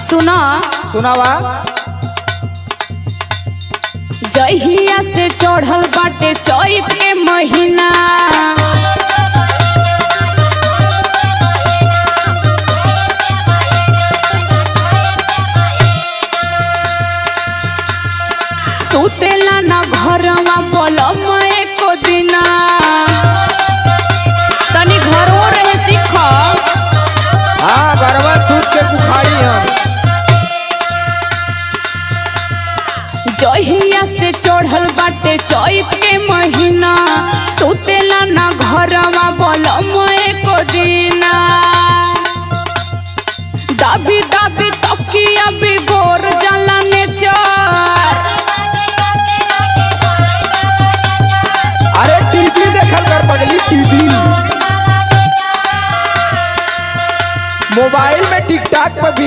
सुना सुनावा। जहिया से चढ़ल बाटे चैत के महीना, सुतेला ना घरवा पलम एको दिना। तनी घरो रहे सीख। हाँ गरबा सूत के बुखारी हम। जहिया से चढ़ल बाटे चैत के महीना, सुतेला ना घरवा पलम एको दिना। दाबी दाबी तकिया बिगोर जाला नेचर। अरे टीवी देखल कर पगली, टीवी मोबाइल में टिकटॉक पर